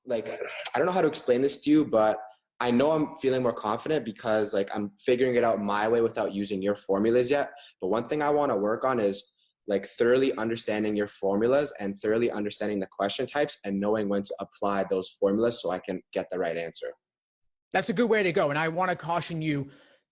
Like, I don't know how to explain this to you, but I know I'm feeling more confident because like I'm figuring it out my way without using your formulas yet. But one thing I want to work on is like thoroughly understanding your formulas and thoroughly understanding the question types and knowing when to apply those formulas so I can get the right answer. That's a good way to go. And I want to caution you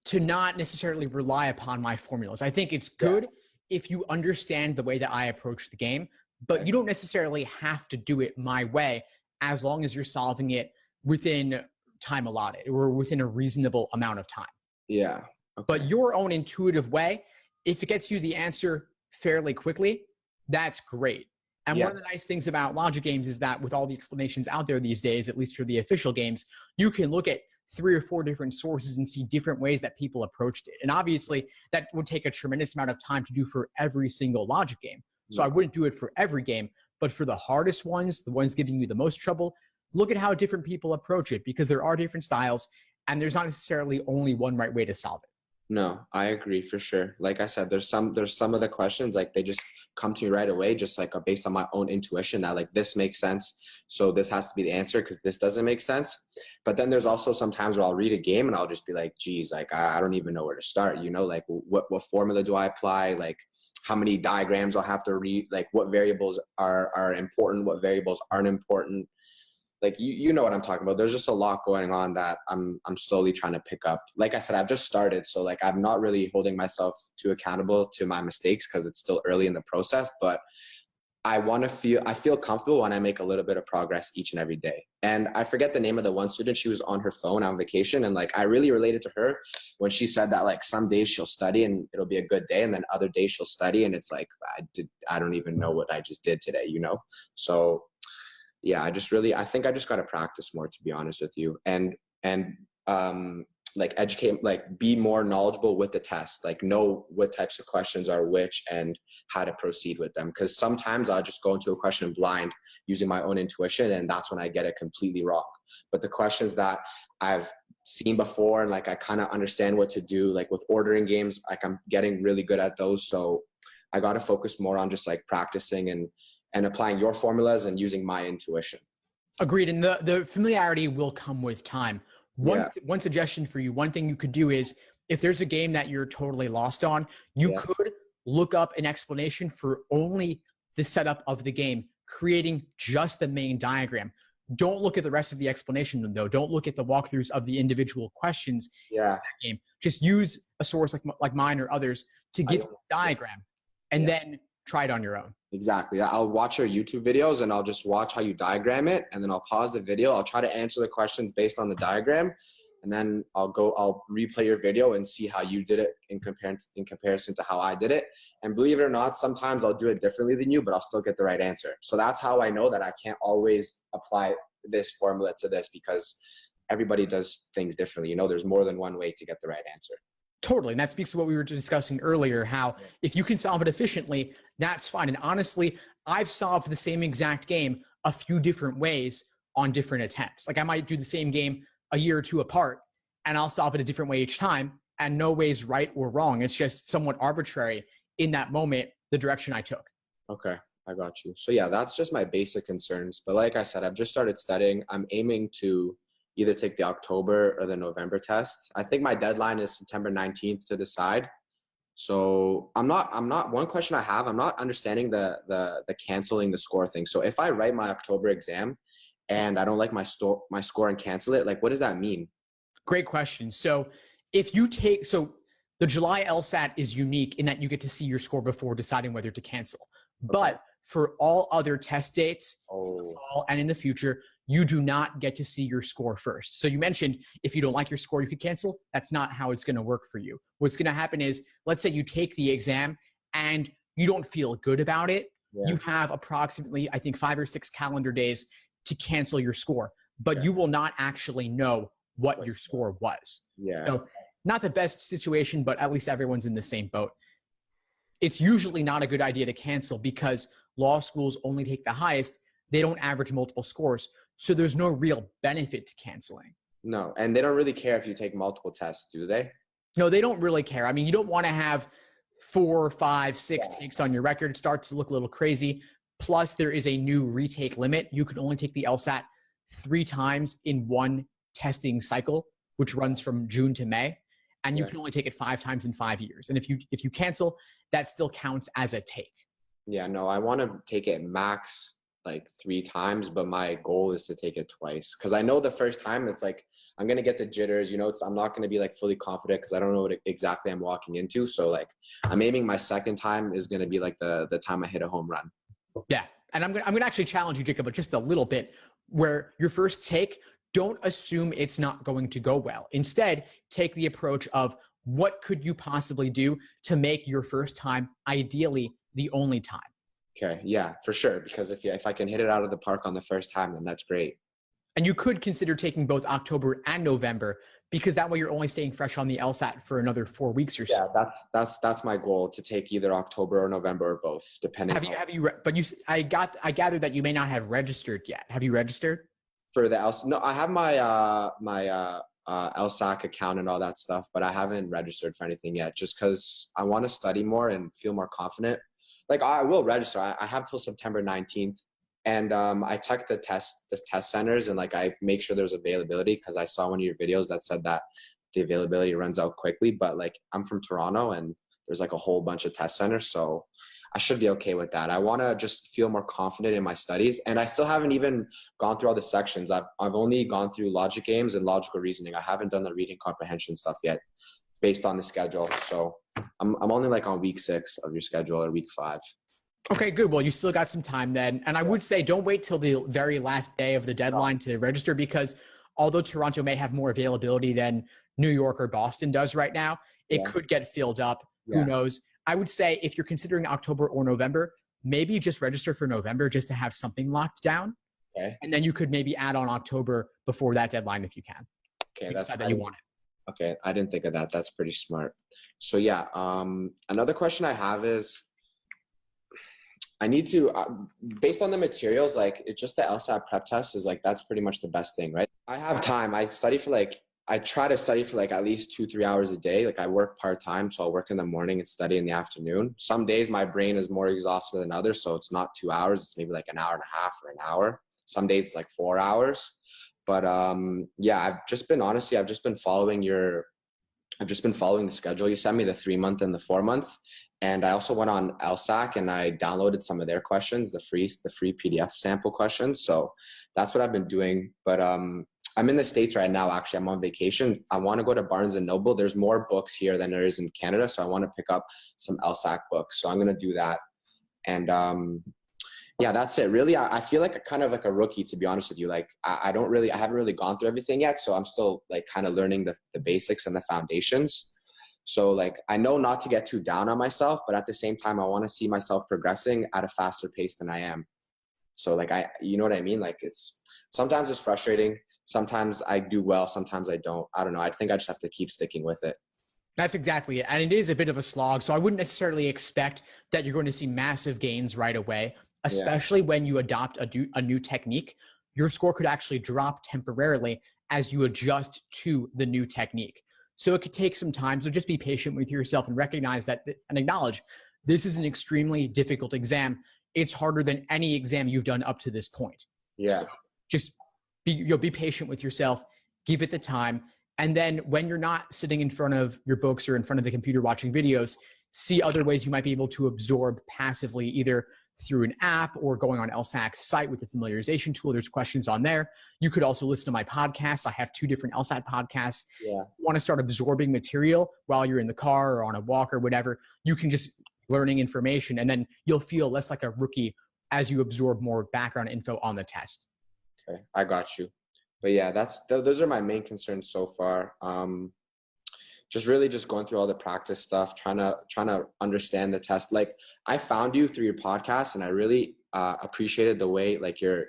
to not necessarily rely upon my formulas. I think it's good if you understand the way that I approach the game, but you don't necessarily have to do it my way as long as you're solving it within time allotted or within a reasonable amount of time. Yeah. Okay. But your own intuitive way, if it gets you the answer fairly quickly, that's great. And one of the nice things about logic games is that with all the explanations out there these days, at least for the official games, you can look at 3 or 4 different sources and see different ways that people approached it. And obviously that would take a tremendous amount of time to do for every single logic game. So I wouldn't do it for every game, but for the hardest ones, the ones giving you the most trouble, look at how different people approach it because there are different styles and there's not necessarily only one right way to solve it. No, I agree for sure. Like I said, there's some of the questions, like they just come to me right away, just like based on my own intuition that like this makes sense. So this has to be the answer because this doesn't make sense. But then there's also some times where I'll read a game and I'll just be like, geez, like I don't even know where to start, you know, like what formula do I apply? Like how many diagrams I'll have to read, like what variables are important, what variables aren't important. Like, you know what I'm talking about. There's just a lot going on that I'm slowly trying to pick up. Like I said, I've just started. So like, I'm not really holding myself too accountable to my mistakes because it's still early in the process, but I feel comfortable when I make a little bit of progress each and every day. And I forget the name of the one student. She was on her phone on vacation. And like, I really related to her when she said that like some days she'll study and it'll be a good day. And then other days she'll study. And it's like, I don't even know what I just did today, you know? So yeah, I think I just got to practice more, to be honest with you. And like educate, like be more knowledgeable with the test, like know what types of questions are which and how to proceed with them. Cause sometimes I'll just go into a question blind using my own intuition. And that's when I get it completely wrong. But the questions that I've seen before and like, I kind of understand what to do, like with ordering games, like I'm getting really good at those. So I got to focus more on just like practicing and applying your formulas and using my intuition. Agreed. And the familiarity will come with time. One suggestion for you, one thing you could do is if there's a game that you're totally lost on, you could look up an explanation for only the setup of the game, creating just the main diagram. Don't look at the rest of the explanation though. Don't look at the walkthroughs of the individual questions in that game. Just use a source like mine or others to give you a diagram and then try it on your own. Exactly. I'll watch your YouTube videos and I'll just watch how you diagram it. And then I'll pause the video. I'll try to answer the questions based on the diagram. And then I'll replay your video and see how you did it in comparison to how I did it. And believe it or not, sometimes I'll do it differently than you, but I'll still get the right answer. So that's how I know that I can't always apply this formula to this because everybody does things differently. You know, there's more than one way to get the right answer. Totally. And that speaks to what we were discussing earlier, how if you can solve it efficiently, that's fine. And honestly, I've solved the same exact game a few different ways on different attempts. Like I might do the same game a year or two apart and I'll solve it a different way each time. And no way is right or wrong. It's just somewhat arbitrary in that moment, the direction I took. Okay. I got you. So yeah, that's just my basic concerns. But like I said, I've just started studying. I'm aiming to either take the October or the November test. I think my deadline is September 19th to decide. So one question I have, I'm not understanding the canceling the score thing. So if I write my October exam and I don't like my score and cancel it, like what does that mean? Great question. So if you the July LSAT is unique in that you get to see your score before deciding whether to cancel. Okay. But for all other test dates, fall and in the future, you do not get to see your score first. So you mentioned if you don't like your score, you could cancel. That's not how it's going to work for you. What's going to happen is, let's say you take the exam and you don't feel good about it. Yeah. You have approximately, I think, 5 or 6 calendar days to cancel your score, but you will not actually know what your score was. Yeah. So not the best situation, but at least everyone's in the same boat. It's usually not a good idea to cancel because law schools only take the highest. They don't average multiple scores. So there's no real benefit to canceling. No. And they don't really care if you take multiple tests, do they? No, they don't really care. I mean, you don't want to have 4, 5, 6 takes on your record. It starts to look a little crazy. Plus, there is a new retake limit. You can only take the LSAT 3 times in one testing cycle, which runs from June to May. And you can only take it 5 times in 5 years. And if you cancel, that still counts as a take. Yeah, no, I want to take it max like 3 times, but my goal is to take it twice. Cause I know the first time it's like, I'm going to get the jitters, you know, I'm not going to be like fully confident because I don't know what exactly I'm walking into. So like I'm aiming my second time is going to be like the time I hit a home run. Yeah. And I'm going to actually challenge you, Jacob, but just a little bit, where your first take, don't assume it's not going to go well. Instead, take the approach of what could you possibly do to make your first time ideally the only time. Okay. Yeah, for sure. Because if I can hit it out of the park on the first time, then that's great. And you could consider taking both October and November, because that way you're only staying fresh on the LSAT for another 4 weeks or so. Yeah, that's my goal, to take either October or November or both, depending. I gathered that you may not have registered yet. Have you registered? For the LSAT? No, I have my LSAC account and all that stuff, but I haven't registered for anything yet, just because I want to study more and feel more confident. Like I will register. I have till September 19th. And I checked the test centers, and like I make sure there's availability, because I saw one of your videos that said that the availability runs out quickly. But like I'm from Toronto, and there's like a whole bunch of test centers, so I should be okay with that. I want to just feel more confident in my studies, and I still haven't even gone through all the sections. I've only gone through logic games and logical reasoning. I haven't done the reading comprehension stuff yet, based on the schedule. So I'm only like on week 6 of your schedule, or week 5. Okay, good. Well, you still got some time then. And I would say don't wait till the very last day of the deadline to register, because although Toronto may have more availability than New York or Boston does right now, it could get filled up. Who knows? I would say if you're considering October or November, maybe just register for November just to have something locked down. Okay. And then you could maybe add on October before that deadline if you can. Okay, that's that you want it. Okay, I didn't think of that. That's pretty smart. So yeah, another question I have is, I need to, based on the materials, like it's just the LSAT prep test is like, that's pretty much the best thing, right? I have time. I try to study for like at least 2-3 hours a day. Like I work part-time, so I'll work in the morning and study in the afternoon. Some days my brain is more exhausted than others, so it's not 2 hours. It's maybe like an hour and a half or an hour. Some days it's like 4 hours. But yeah, I've just been following the schedule. You sent me the 3-month and the 4-month. And I also went on LSAC and I downloaded some of their questions, the free PDF sample questions. So that's what I've been doing. But I'm in the States right now. Actually, I'm on vacation. I want to go to Barnes and Noble. There's more books here than there is in Canada. So I want to pick up some LSAC books. So I'm going to do that. And yeah, that's it. Really, I feel like kind of like a rookie, to be honest with you. Like I haven't really gone through everything yet. So I'm still like kind of learning the basics and the foundations. So like, I know not to get too down on myself, but at the same time, I want to see myself progressing at a faster pace than I am. So like, you know what I mean? Like sometimes it's frustrating. Sometimes I do well. Sometimes I don't. I don't know. I think I just have to keep sticking with it. That's exactly it. And it is a bit of a slog. So I wouldn't necessarily expect that you're going to see massive gains right away, especially when you adopt a new technique. Your score could actually drop temporarily as you adjust to the new technique. So it could take some time. So just be patient with yourself and recognize that and acknowledge this is an extremely difficult exam. It's harder than any exam you've done up to this point. Yeah. So just be patient with yourself, give it the time. And then when you're not sitting in front of your books or in front of the computer watching videos, see other ways you might be able to absorb passively, either through an app or going on LSAC's site with the familiarization tool. There's questions on there. You could also listen to my podcasts. I have 2 different LSAT podcasts. Yeah. You want to start absorbing material while you're in the car or on a walk or whatever, you can just learning information, and then you'll feel less like a rookie as you absorb more background info on the test. Okay, I got you. But yeah, those are my main concerns so far. Just going through all the practice stuff, trying to understand the test. Like I found you through your podcast, and I really appreciated the way like your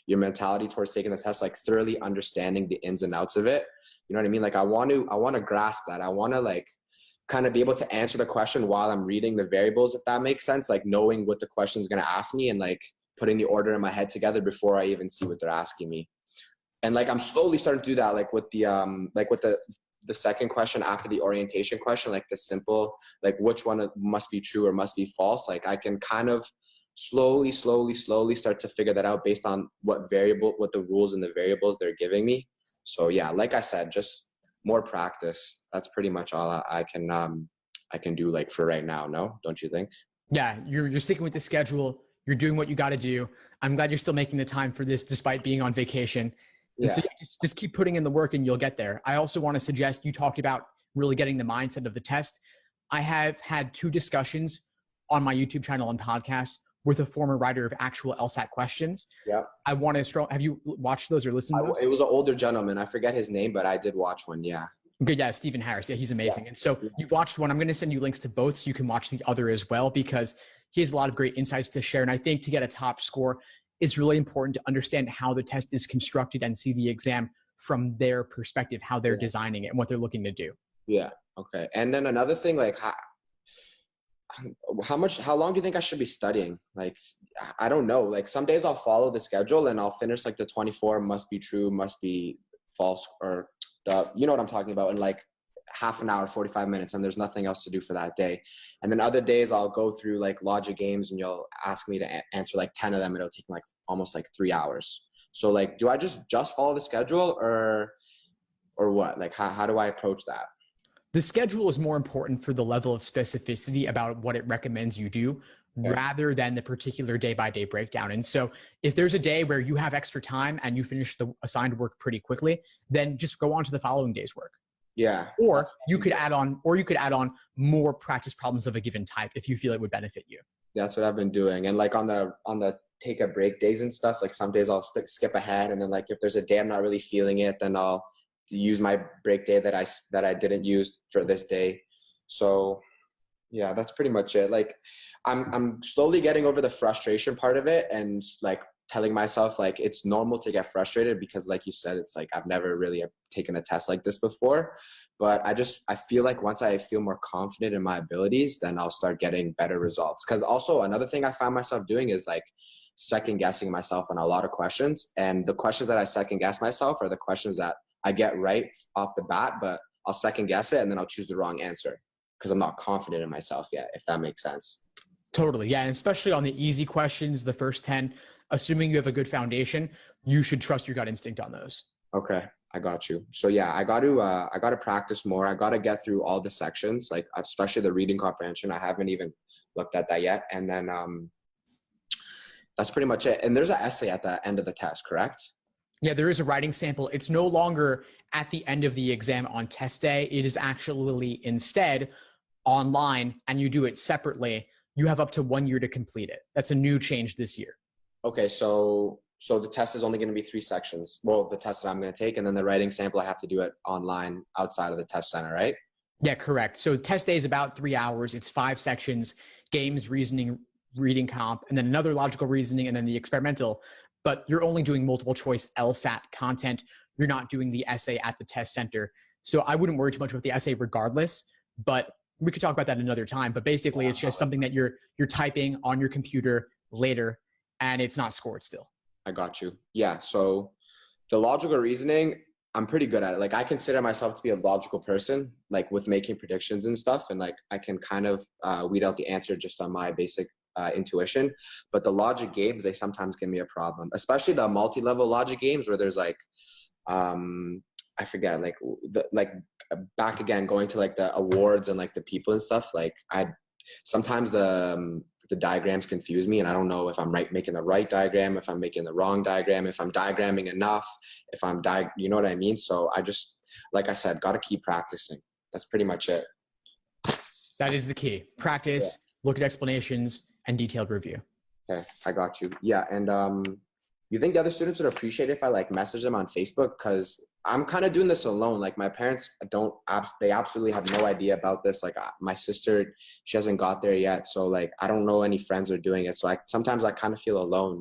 mentality towards taking the test, like thoroughly understanding the ins and outs of it. You know what I mean? Like I want to grasp that. I want to like kind of be able to answer the question while I'm reading the variables, if that makes sense. Like knowing what the question is going to ask me and like putting the order in my head together before I even see what they're asking me. And like I'm slowly starting to do that, like with the the second question after the orientation question, like the simple, like which one must be true or must be false, like I can kind of slowly start to figure that out based on what the rules and the variables they're giving me. So yeah, like I said, just more practice. That's pretty much all I can do like for right now. No, don't you think? Yeah, you're sticking with the schedule. You're doing what you got to do. I'm glad you're still making the time for this despite being on vacation. And so just keep putting in the work and you'll get there. I also want to suggest, you talked about really getting the mindset of the test. I have had 2 discussions on my YouTube channel and podcast with a former writer of actual LSAT questions. Yeah. I want to have you watched those or listened to those? It was an older gentleman. I forget his name, but I did watch one. Yeah. Good. Yeah. Stephen Harris. Yeah. He's amazing. Yeah. And so you watched one. I'm going to send you links to both so you can watch the other as well, because he has a lot of great insights to share. And I think to get a top score, it's really important to understand how the test is constructed and see the exam from their perspective, how they're designing it and what they're looking to do. Yeah. Okay. And then another thing, like how long do you think I should be studying? Like, I don't know. Like some days I'll follow the schedule and I'll finish like the 24 must be true, must be false, or you know what I'm talking about, in like half an hour, 45 minutes, and there's nothing else to do for that day. And then other days I'll go through like logic games and you'll ask me to answer like 10 of them. It'll take like almost like 3 hours. So like, do I just follow the schedule or what? Like how do I approach that? The schedule is more important for the level of specificity about what it recommends you do, rather than the particular day-by-day breakdown. And so if there's a day where you have extra time and you finish the assigned work pretty quickly, then just go on to the following day's work. Yeah. Or you could add on more practice problems of a given type if you feel it would benefit you. That's what I've been doing. And like on the take a break days and stuff, like some days I'll skip ahead. And then like if there's a day I'm not really feeling it, then I'll use my break day that I didn't use for this day. So yeah, that's pretty much it. Like I'm slowly getting over the frustration part of it and like telling myself like it's normal to get frustrated, because like you said, it's like I've never really taken a test like this before. But I feel like once I feel more confident in my abilities, then I'll start getting better results. Because also another thing I found myself doing is like second guessing myself on a lot of questions. And the questions that I second guess myself are the questions that I get right off the bat, but I'll second guess it and then I'll choose the wrong answer because I'm not confident in myself yet, if that makes sense. Totally. Yeah. And especially on the easy questions, the first 10, assuming you have a good foundation, you should trust your gut instinct on those. Okay. I got you. So yeah, I got to practice more. I got to get through all the sections, like especially the reading comprehension. I haven't even looked at that yet. And then that's pretty much it. And there's an essay at the end of the test, correct? Yeah, there is a writing sample. It's no longer at the end of the exam on test day. It is actually instead online, and you do it separately. You have up to 1 year to complete it. That's a new change this year. Okay, so the test is only going to be 3 sections. Well, the test that I'm going to take, and then the writing sample, I have to do it online outside of the test center, right? Yeah, correct. So test day is about 3 hours. It's 5 sections: games, reasoning, reading comp, and then another logical reasoning, and then the experimental. But you're only doing multiple choice LSAT content. You're not doing the essay at the test center. So I wouldn't worry too much about the essay regardless, but we could talk about that another time. But basically it's just something that you're typing on your computer later, and it's not scored still. I got you. Yeah. So the logical reasoning, I'm pretty good at it. Like I consider myself to be a logical person, like with making predictions and stuff. And like I can kind of weed out the answer just on my basic intuition. But the logic games, they sometimes give me a problem, especially the multi-level logic games where there's like I forget, like back again going to like the awards and like the people and stuff. Like sometimes the diagrams confuse me, and I don't know if I'm making the right diagram, if I'm making the wrong diagram, if I'm diagramming enough, if I'm you know what I mean? So I just, like I said, got to keep practicing. That's pretty much it. That is the key. Practice, look at explanations, and detailed review. Okay, I got you. Yeah, and you think the other students would appreciate it if I like message them on Facebook? Because I'm kind of doing this alone. Like my parents they absolutely have no idea about this. Like my sister, she hasn't got there yet. So like I don't know any friends are doing it. So sometimes I kind of feel alone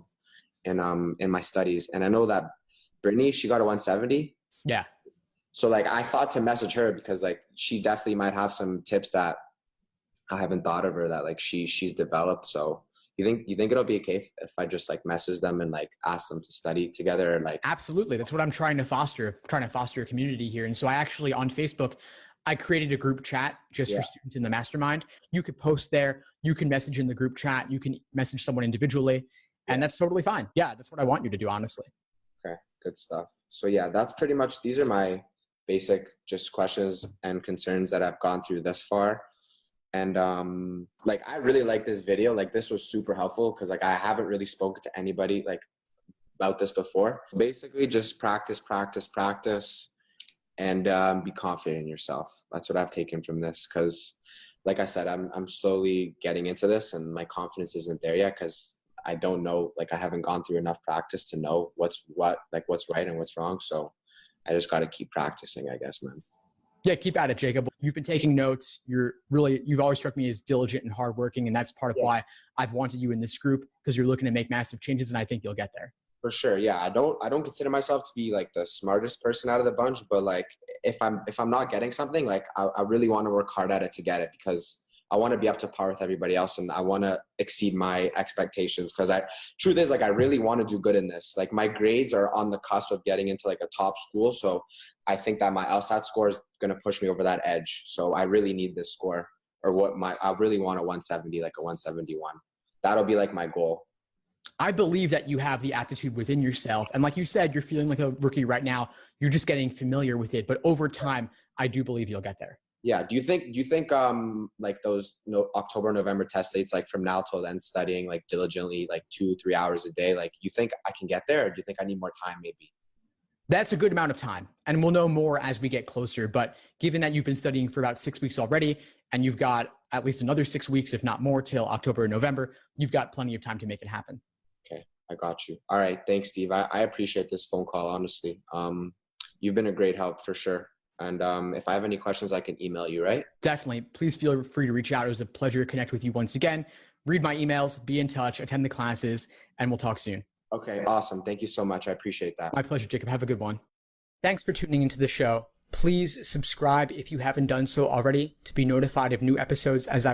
in my studies. And I know that Brittany, she got a 170. Yeah. So like I thought to message her because like she definitely might have some tips that I haven't thought of, her that like she's developed. So You think it'll be okay if I just like message them and like ask them to study together, or like? Absolutely. That's what I'm trying to foster a community here. And so I actually, on Facebook, I created a group chat just for students in the mastermind. You could post there, you can message in the group chat, you can message someone individually, and that's totally fine. Yeah, that's what I want you to do, honestly. Okay, good stuff. So yeah, that's pretty much, these are my basic just questions and concerns that I've gone through thus far. And like, I really like this video. Like, this was super helpful because like I haven't really spoken to anybody like about this before. Basically just practice, and be confident in yourself. That's what I've taken from this, because like I said, I'm slowly getting into this and my confidence isn't there yet, because I don't know, like I haven't gone through enough practice to know what's right and what's wrong. So I just got to keep practicing, I guess, man. Yeah, keep at it, Jacob. You've been taking notes. You've always struck me as diligent and hardworking, and that's part of why I've wanted you in this group, because you're looking to make massive changes, and I think you'll get there. For sure. Yeah. I don't consider myself to be like the smartest person out of the bunch, but like if I'm not getting something, like I really want to work hard at it to get it, because I want to be up to par with everybody else, and I want to exceed my expectations, because truth is, like, I really want to do good in this. Like, my grades are on the cusp of getting into like a top school. So I think that my LSAT score is going to push me over that edge. So I really need this score, or I really want a 170, like a 171. That'll be like my goal. I believe that you have the aptitude within yourself. And like you said, you're feeling like a rookie right now. You're just getting familiar with it. But over time, I do believe you'll get there. Yeah. Do you think like those October, November test dates, like from now till then, studying like diligently, like 2-3 hours a day, like you think I can get there, or do you think I need more time maybe? That's a good amount of time. And we'll know more as we get closer. But given that you've been studying for about 6 weeks already, and you've got at least another 6 weeks, if not more, till October or November, you've got plenty of time to make it happen. Okay. I got you. All right. Thanks, Steve. I appreciate this phone call, honestly. You've been a great help for sure. And if I have any questions, I can email you, right? Definitely. Please feel free to reach out. It was a pleasure to connect with you once again. Read my emails, be in touch, attend the classes, and we'll talk soon. Okay, awesome. Thank you so much. I appreciate that. My pleasure, Jacob. Have a good one. Thanks for tuning into the show. Please subscribe if you haven't done so already to be notified of new episodes as I